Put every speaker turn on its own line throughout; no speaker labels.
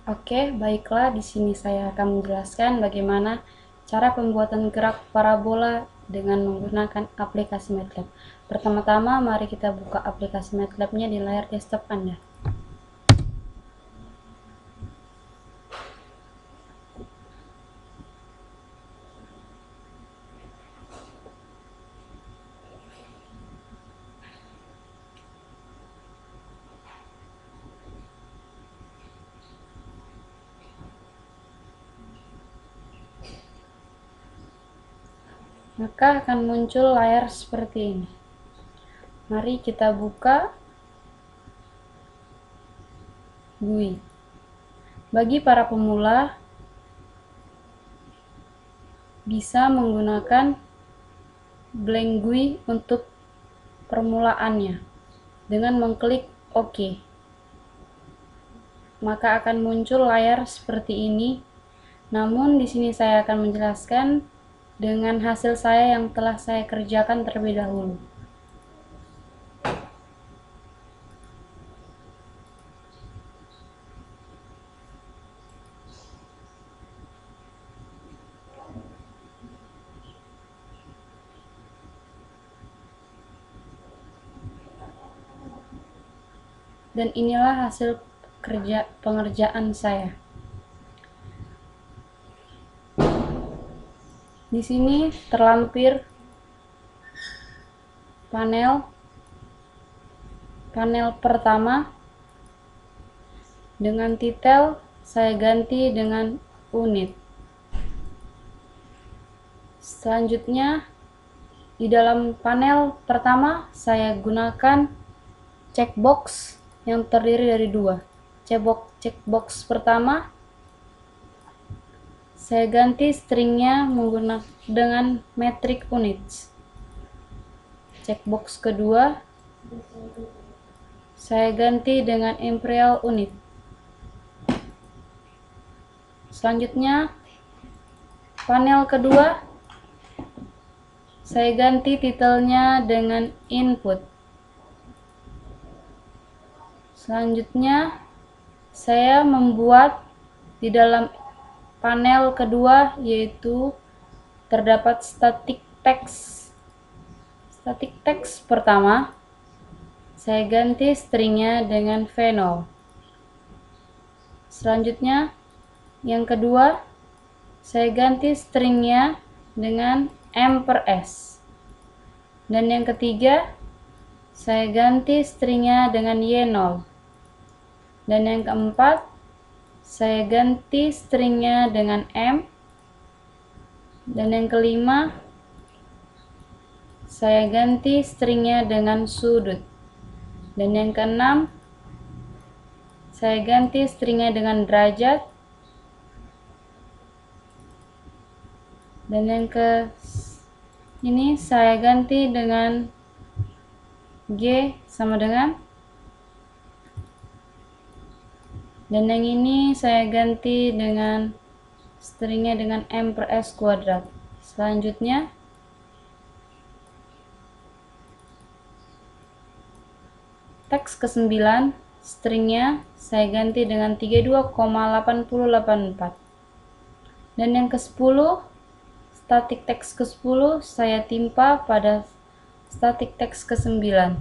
Oke, baiklah. Di sini saya akan menjelaskan bagaimana cara pembuatan gerak parabola dengan menggunakan aplikasi MATLAB. Pertama-tama, mari kita buka aplikasi MATLAB-nya di layar desktop Anda. Maka akan muncul layar seperti ini. Mari kita buka GUI. Bagi para pemula, bisa menggunakan blank GUI untuk permulaannya dengan mengklik OK. Maka akan muncul layar seperti ini. Namun di sini saya akan menjelaskan dengan hasil saya yang telah saya kerjakan terlebih dahulu. Dan inilah hasil pengerjaan saya. Di sini terlampir panel pertama dengan titel saya ganti dengan unit. Selanjutnya di dalam panel pertama saya gunakan checkbox yang terdiri dari dua. Checkbox pertama saya ganti stringnya menggunakan dengan metric units. Checkbox kedua saya ganti dengan imperial unit. Selanjutnya panel kedua saya ganti titelnya dengan input. Selanjutnya saya membuat di dalam panel kedua yaitu terdapat static text. Static text pertama saya ganti stringnya dengan v0. Selanjutnya yang kedua saya ganti stringnya dengan m/s. Dan yang ketiga saya ganti stringnya dengan y0. Dan yang keempat saya ganti stringnya dengan m. Dan yang kelima saya ganti stringnya dengan sudut. Dan yang keenam saya ganti stringnya dengan derajat. Dan yang ini saya ganti dengan G sama dengan. Dan yang ini saya ganti dengan stringnya dengan m/s kuadrat. Selanjutnya teks ke-9 stringnya saya ganti dengan 32,8084. Dan yang ke-10 static text ke-10 saya timpa pada static text ke-9.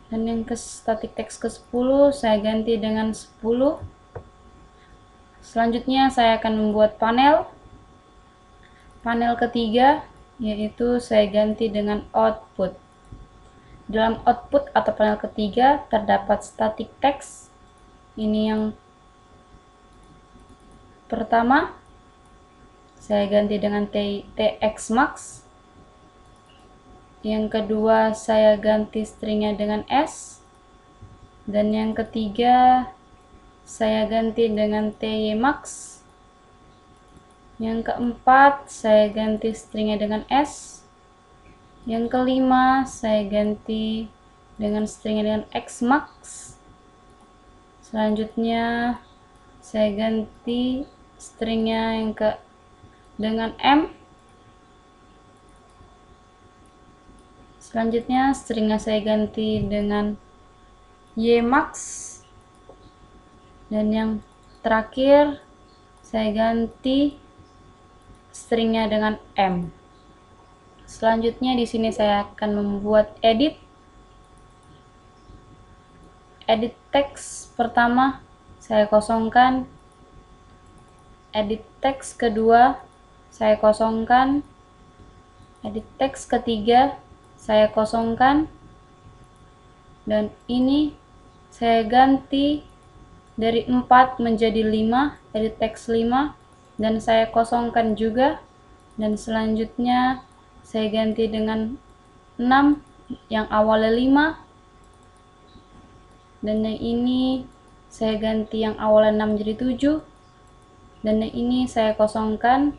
Dan yang ke static text ke-10 saya ganti dengan 10. Selanjutnya saya akan membuat panel ketiga, yaitu saya ganti dengan output. Dalam output atau panel ketiga terdapat static text. Ini yang pertama saya ganti dengan txmax. Yang kedua saya ganti stringnya dengan s. Dan yang ketiga saya ganti dengan tymax. Yang keempat saya ganti stringnya dengan s. Yang kelima saya ganti dengan stringnya dengan xmax. Selanjutnya saya ganti stringnya dengan m. Selanjutnya stringnya saya ganti dengan Ymax, dan yang terakhir saya ganti stringnya dengan M. Selanjutnya di sini saya akan membuat edit teks pertama, saya kosongkan. Edit teks kedua, saya kosongkan. Edit teks ketiga, saya kosongkan. Dan ini saya ganti dari 4 menjadi 5, edit teks 5, dan saya kosongkan juga. Dan selanjutnya saya ganti dengan 6 yang awalnya 5, dan yang ini saya ganti yang awalnya 6 jadi 7, dan yang ini saya kosongkan.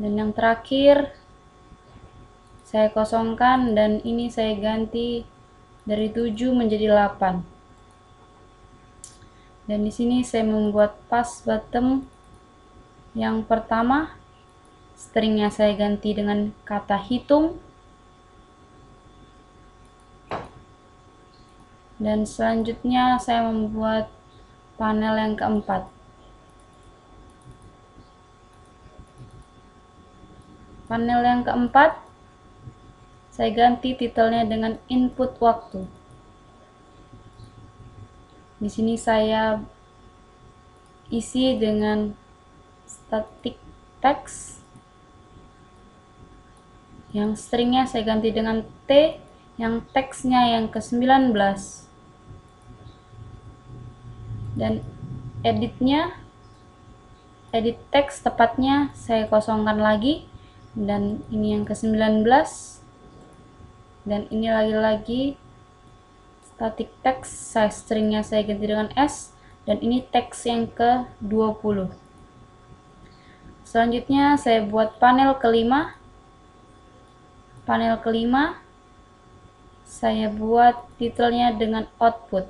Dan yang terakhir saya kosongkan, dan ini saya ganti dari 7 menjadi 8. Dan di sini saya membuat pass bottom yang pertama, stringnya saya ganti dengan kata hitung. Dan selanjutnya saya membuat panel yang keempat. Panel yang keempat, saya ganti titelnya dengan input waktu. Di sini saya isi dengan static text, yang stringnya saya ganti dengan T, yang teksnya yang ke-19. Dan edit teks tepatnya saya kosongkan lagi, dan ini yang ke-19, dan ini lagi-lagi static text, saya stringnya saya ganti dengan S, dan ini teks yang ke-20. Selanjutnya saya buat panel kelima. Panel kelima saya buat titelnya dengan output.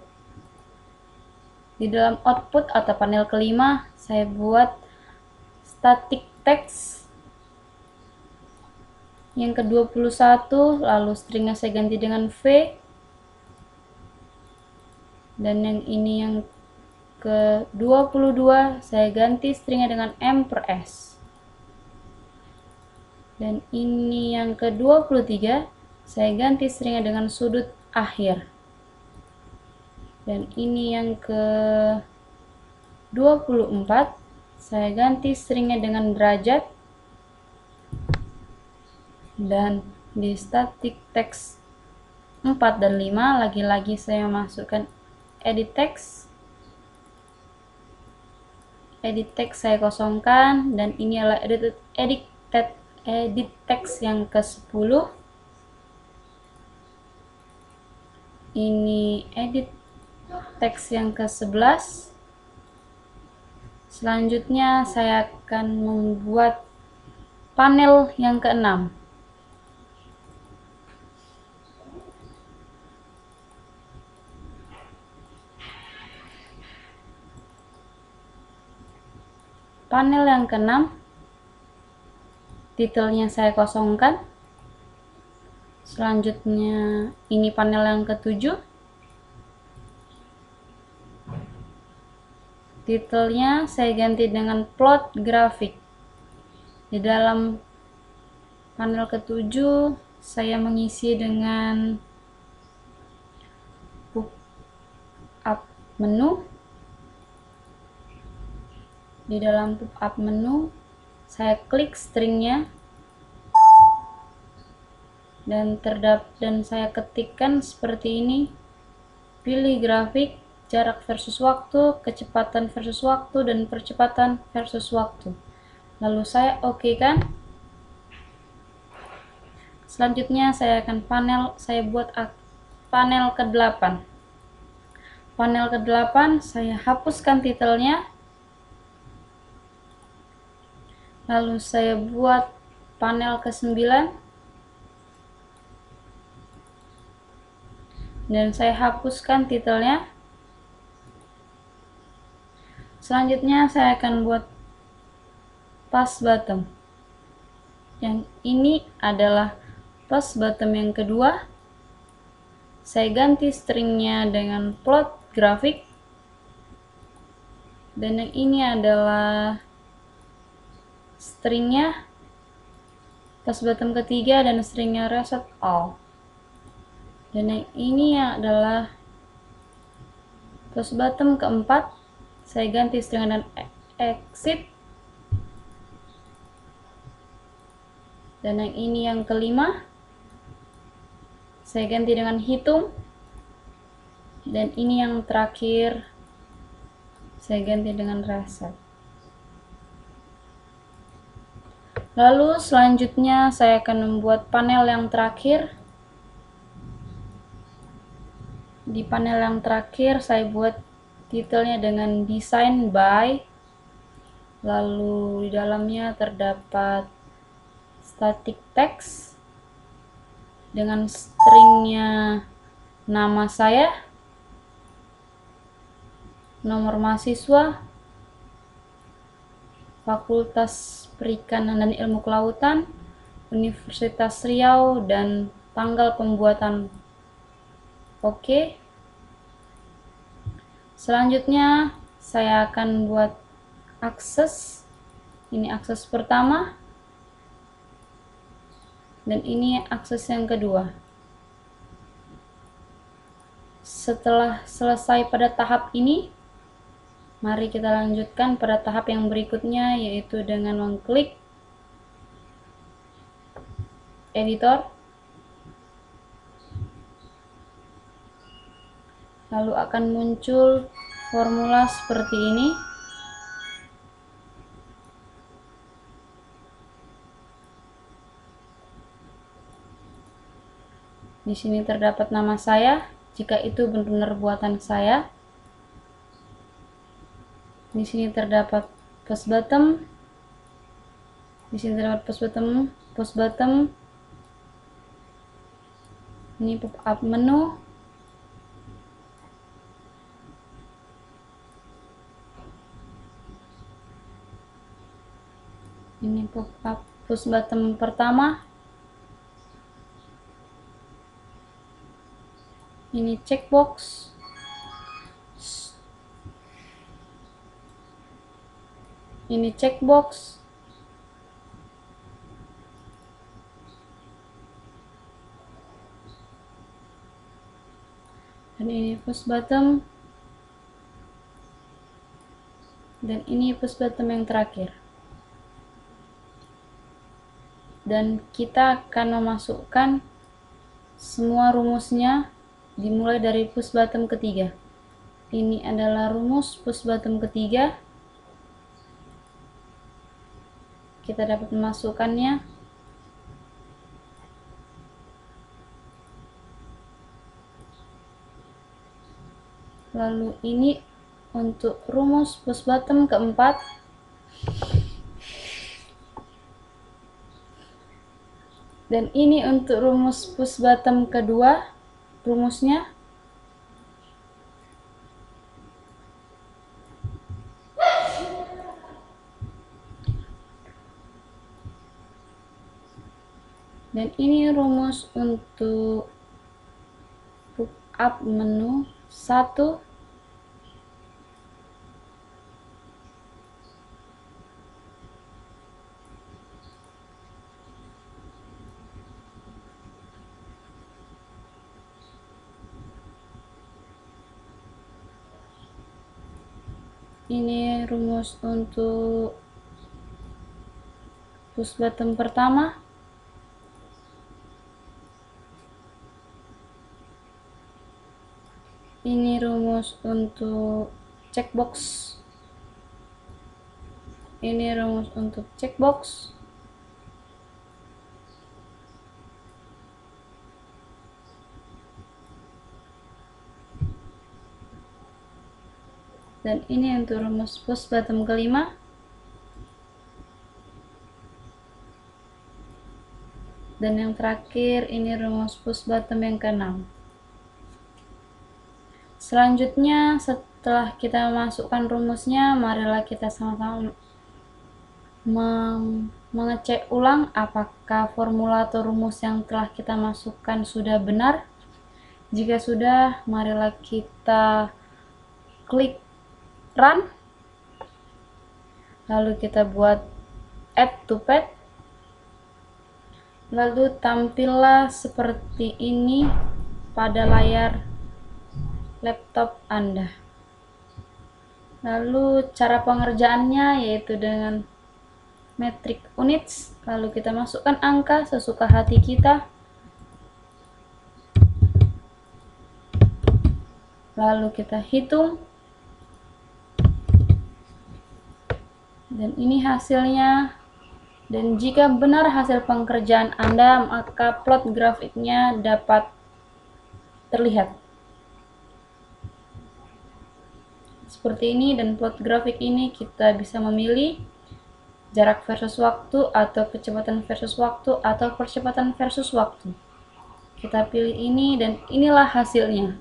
Di dalam output atau panel kelima saya buat static text yang ke-21, lalu stringnya saya ganti dengan V, dan yang ini yang ke-22 saya ganti stringnya dengan M per S, dan ini yang ke-23 saya ganti stringnya dengan sudut akhir, dan ini yang ke-24 saya ganti stringnya dengan derajat. Dan di static text 4 dan 5 lagi-lagi saya masukkan edit text. Edit text saya kosongkan, dan ini adalah edit text yang ke-10. Ini edit text yang ke-11. Selanjutnya saya akan membuat panel yang ke-6. Panel yang ke-6, titelnya saya kosongkan. Selanjutnya ini panel yang ke-7, titelnya saya ganti dengan plot grafik. Di dalam panel ke-7 saya mengisi dengan pop-up menu. Di dalam pop-up menu saya klik stringnya, dan saya ketikkan seperti ini: pilih grafik, jarak versus waktu, kecepatan versus waktu, dan percepatan versus waktu. Lalu saya oke kan. Selanjutnya saya akan buat panel ke-8. Panel ke-8 saya hapuskan titelnya, lalu saya buat panel ke-9, dan saya hapuskan titelnya. Selanjutnya saya akan buat pass bottom. Yang ini adalah pass bottom yang kedua. saya ganti stringnya dengan plot grafik, dan yang ini adalah stringnya post bottom ketiga dan stringnya reset all, dan yang ini adalah post bottom keempat, saya ganti string dan exit, dan yang ini yang kelima saya ganti dengan hitung, dan ini yang terakhir saya ganti dengan reset. Lalu selanjutnya saya akan membuat panel yang terakhir. Di panel yang terakhir saya buat titelnya dengan design by, lalu di dalamnya terdapat static text dengan stringnya nama saya, nomor mahasiswa, Fakultas Perikanan dan Ilmu Kelautan, Universitas Riau, dan tanggal pembuatan. Oke. Selanjutnya saya akan buat akses. Ini akses pertama, dan ini akses yang kedua. Setelah selesai pada tahap ini, mari kita lanjutkan pada tahap yang berikutnya, yaitu dengan mengklik editor, lalu akan muncul formula seperti ini. Di sini terdapat nama saya, jika itu benar-benar buatan saya. Di sini terdapat post bottom. Di sini terdapat post bottom. Ini pop-up menu. Ini pop-up post bottom pertama. Ini checkbox. Ini checkbox. Dan ini post bottom. Dan ini post bottom yang terakhir. Dan kita akan memasukkan semua rumusnya dimulai dari post bottom ketiga. Ini adalah rumus post bottom ketiga. Kita dapat memasukkannya. Lalu ini untuk rumus post bottom keempat. Dan ini untuk rumus post bottom kedua, rumusnya. Dan ini rumus untuk pop-up menu 1. Ini rumus untuk post bottom pertama. Ini rumus untuk checkbox. Ini rumus untuk checkbox. Dan ini untuk rumus post bottom kelima. Dan yang terakhir ini rumus post bottom yang keenam. Selanjutnya, setelah kita masukkan rumusnya, marilah kita sama-sama mengecek ulang apakah formula atau rumus yang telah kita masukkan sudah benar. Jika sudah, marilah kita klik run, lalu kita buat add to pad, lalu tampillah seperti ini pada layar laptop Anda. Lalu cara pengerjaannya yaitu dengan metric units, lalu kita masukkan angka sesuka hati kita, lalu kita hitung, dan ini hasilnya. Dan jika benar hasil pengerjaan Anda, maka plot grafiknya dapat terlihat seperti ini. Dan plot grafik ini kita bisa memilih jarak versus waktu, atau kecepatan versus waktu, atau percepatan versus waktu. Kita pilih ini, dan inilah hasilnya.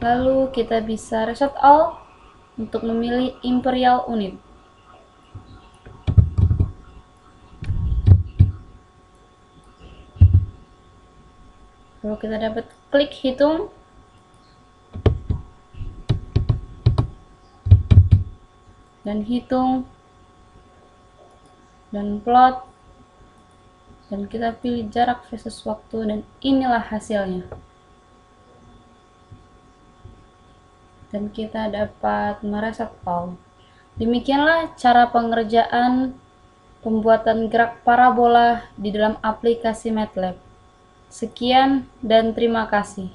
Lalu kita bisa reset all untuk memilih imperial unit. Lalu kita dapat klik hitung, dan hitung, dan plot, dan kita pilih jarak versus waktu, dan inilah hasilnya. Dan kita dapat mereset all. Demikianlah cara pengerjaan pembuatan gerak parabola di dalam aplikasi MATLAB. Sekian dan terima kasih.